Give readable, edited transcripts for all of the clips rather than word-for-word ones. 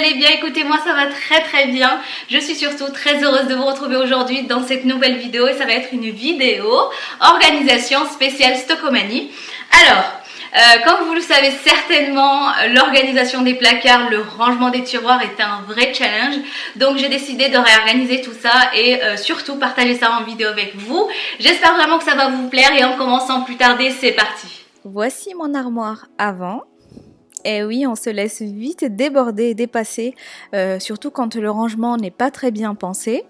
allez bien. Écoutez, moi ça va très bien. Je suis surtout très heureuse de vous retrouver aujourd'hui dans cette nouvelle vidéo et ça va être une vidéo organisation spéciale Stockomanie. Alors, comme vous le savez certainement, l'organisation des placards, le rangement des tiroirs est un vrai challenge. Donc j'ai décidé de réorganiser tout ça et surtout partager ça en vidéo avec vous. J'espère vraiment que ça va vous plaire et en commençant plus tarder, c'est parti. Voici mon armoire avant. Et oui, on se laisse vite déborder et dépasser, surtout quand le rangement n'est pas très bien pensé.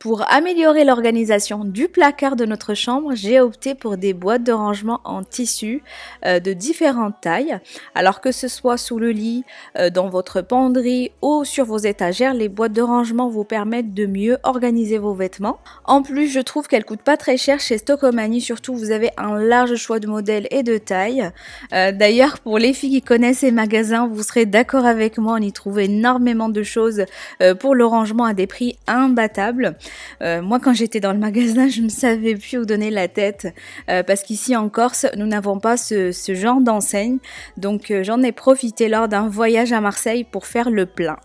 Pour améliorer l'organisation du placard de notre chambre, j'ai opté pour des boîtes de rangement en tissu de différentes tailles. Alors que ce soit sous le lit, dans votre penderie ou sur vos étagères, les boîtes de rangement vous permettent de mieux organiser vos vêtements. En plus, je trouve qu'elles coûtent pas très cher chez Stockomanie, surtout vous avez un large choix de modèles et de tailles. D'ailleurs, pour les filles qui connaissent ces magasins, vous serez d'accord avec moi, on y trouve énormément de choses pour le rangement à des prix imbattables. Moi, quand j'étais dans le magasin, je ne savais plus où donner la tête parce qu'ici en Corse, nous n'avons pas ce genre d'enseigne. Donc, j'en ai profité lors d'un voyage à Marseille pour faire le plein.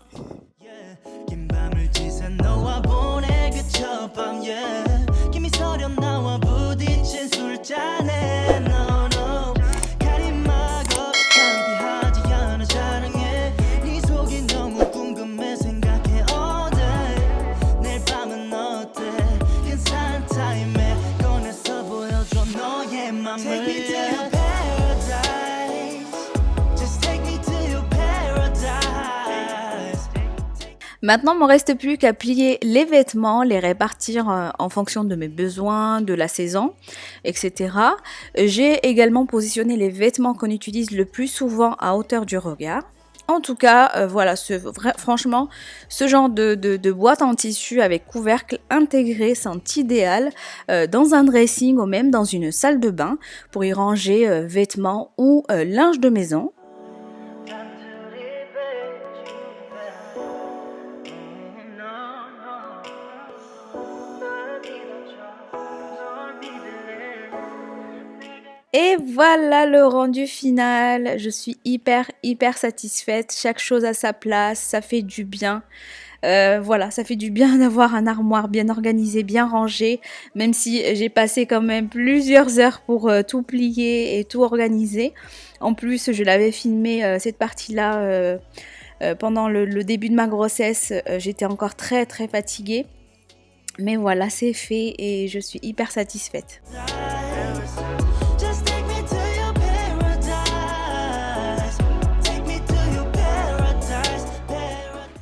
Maintenant, il ne me reste plus qu'à plier les vêtements, les répartir en fonction de mes besoins, de la saison, etc. J'ai également positionné les vêtements qu'on utilise le plus souvent à hauteur du regard. En tout cas, voilà, franchement, ce genre de boîte en tissu avec couvercle intégré sont idéales dans un dressing ou même dans une salle de bain pour y ranger vêtements ou linge de maison. Et voilà le rendu final, je suis hyper satisfaite, chaque chose à sa place, ça fait du bien. Voilà, ça fait du bien d'avoir un armoire bien organisé, bien rangé, même si j'ai passé quand même plusieurs heures pour tout plier et tout organiser. En plus, je l'avais filmé cette partie-là pendant le début de ma grossesse, j'étais encore très fatiguée. Mais voilà, c'est fait et je suis hyper satisfaite.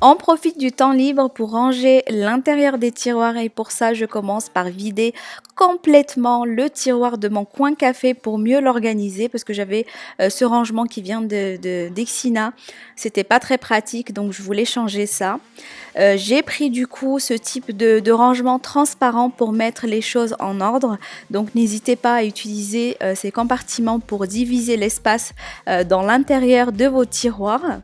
On profite du temps libre pour ranger l'intérieur des tiroirs et pour ça je commence par vider complètement le tiroir de mon coin café pour mieux l'organiser parce que j'avais ce rangement qui vient d'Exina. C'était pas très pratique donc je voulais changer ça. J'ai pris du coup ce type de rangement transparent pour mettre les choses en ordre. Donc n'hésitez pas à utiliser ces compartiments pour diviser l'espace dans l'intérieur de vos tiroirs.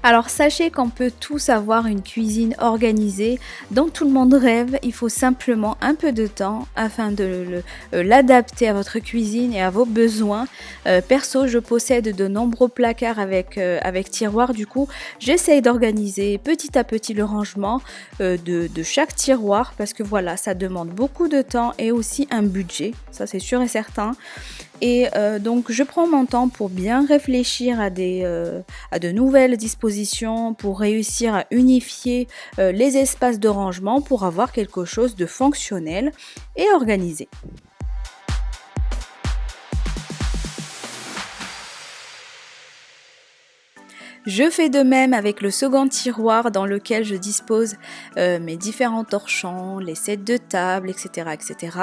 Alors sachez qu'on peut tous avoir une cuisine organisée dont tout le monde rêve, il faut simplement un peu de temps afin de l'adapter à votre cuisine et à vos besoins. Perso, je possède de nombreux placards avec tiroirs, du coup j'essaye d'organiser petit à petit le rangement de chaque tiroir parce que voilà, ça demande beaucoup de temps et aussi un budget, ça c'est sûr et certain. Et donc je prends mon temps pour bien réfléchir à de nouvelles dispositions, pour réussir à unifier les espaces de rangement pour avoir quelque chose de fonctionnel et organisé. Je fais de même avec le second tiroir dans lequel je dispose mes différents torchons, les sets de table, etc. etc.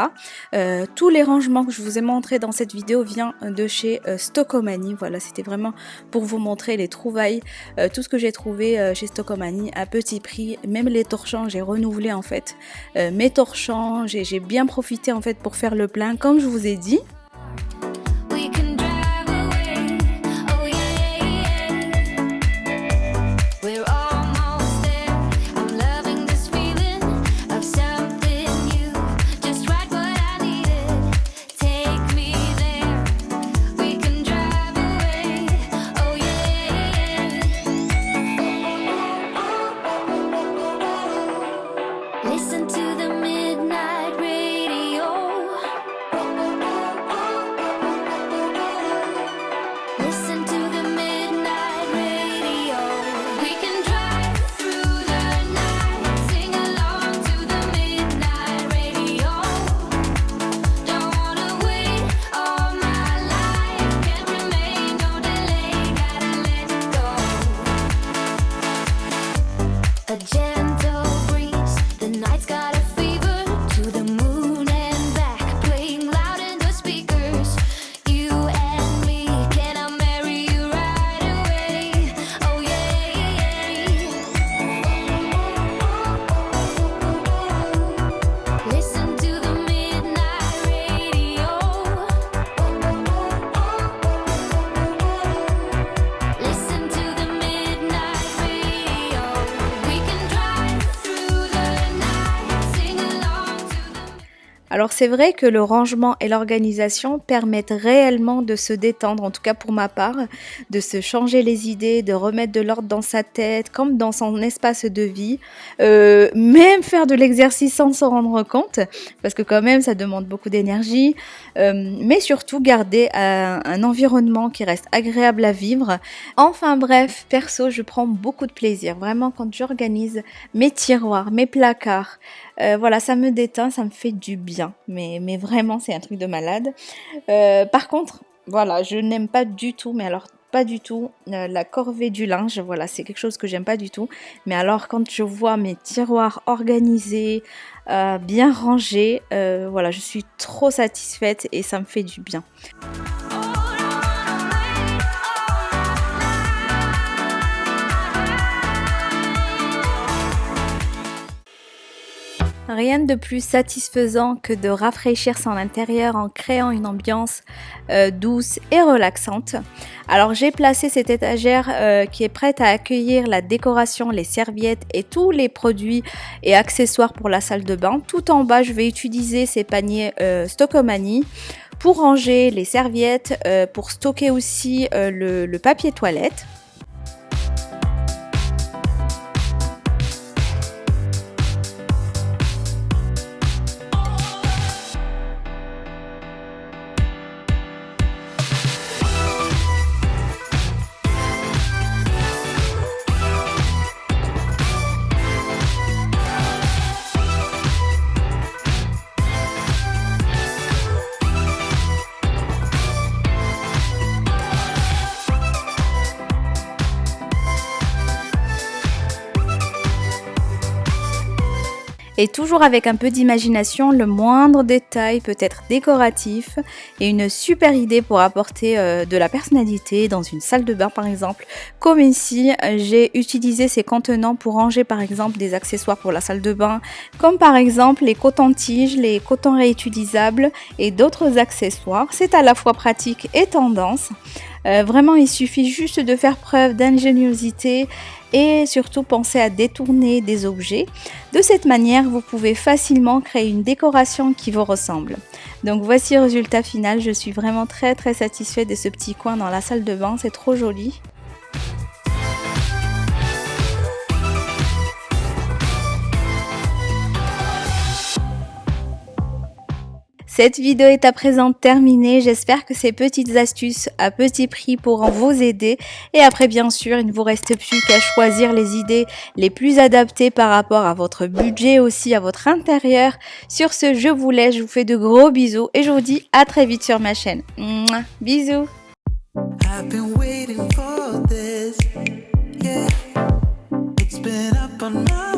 Tous les rangements que je vous ai montrés dans cette vidéo viennent de chez Stockomanie. Voilà, c'était vraiment pour vous montrer les trouvailles, tout ce que j'ai trouvé chez Stockomanie à petit prix. Même les torchons, j'ai renouvelé en fait mes torchons, j'ai bien profité en fait pour faire le plein comme je vous ai dit. Alors c'est vrai que le rangement et l'organisation permettent réellement de se détendre, en tout cas pour ma part, de se changer les idées, de remettre de l'ordre dans sa tête, comme dans son espace de vie, même faire de l'exercice sans s'en rendre compte, parce que quand même ça demande beaucoup d'énergie, mais surtout garder un environnement qui reste agréable à vivre. Enfin bref, perso, je prends beaucoup de plaisir, vraiment quand j'organise mes tiroirs, mes placards, voilà, ça me détend, ça me fait du bien, mais vraiment c'est un truc de malade. Par contre, voilà, je n'aime pas du tout, mais alors pas du tout, la corvée du linge, voilà, c'est quelque chose que j'aime pas du tout. Mais alors quand je vois mes tiroirs organisés, bien rangés, voilà, je suis trop satisfaite et ça me fait du bien. Rien de plus satisfaisant que de rafraîchir son intérieur en créant une ambiance douce et relaxante. Alors j'ai placé cette étagère qui est prête à accueillir la décoration, les serviettes et tous les produits et accessoires pour la salle de bain. Tout en bas, je vais utiliser ces paniers Stockomanie pour ranger les serviettes, pour stocker aussi le papier toilette. Et toujours avec un peu d'imagination, le moindre détail peut être décoratif et une super idée pour apporter de la personnalité dans une salle de bain par exemple. Comme ici, j'ai utilisé ces contenants pour ranger par exemple des accessoires pour la salle de bain, comme par exemple les cotons-tiges, les cotons réutilisables et d'autres accessoires. C'est à la fois pratique et tendance. Vraiment, il suffit juste de faire preuve d'ingéniosité et surtout penser à détourner des objets. De cette manière, vous pouvez facilement créer une décoration qui vous ressemble. Donc voici le résultat final, je suis vraiment très satisfaite de ce petit coin dans la salle de bain, c'est trop joli. Cette vidéo est à présent terminée, j'espère que ces petites astuces à petit prix pourront vous aider et après bien sûr il ne vous reste plus qu'à choisir les idées les plus adaptées par rapport à votre budget aussi à votre intérieur. Sur ce je vous laisse, je vous fais de gros bisous et je vous dis à très vite sur ma chaîne. Mouah, bisous. I've been waiting for this. Yeah. It's been up on my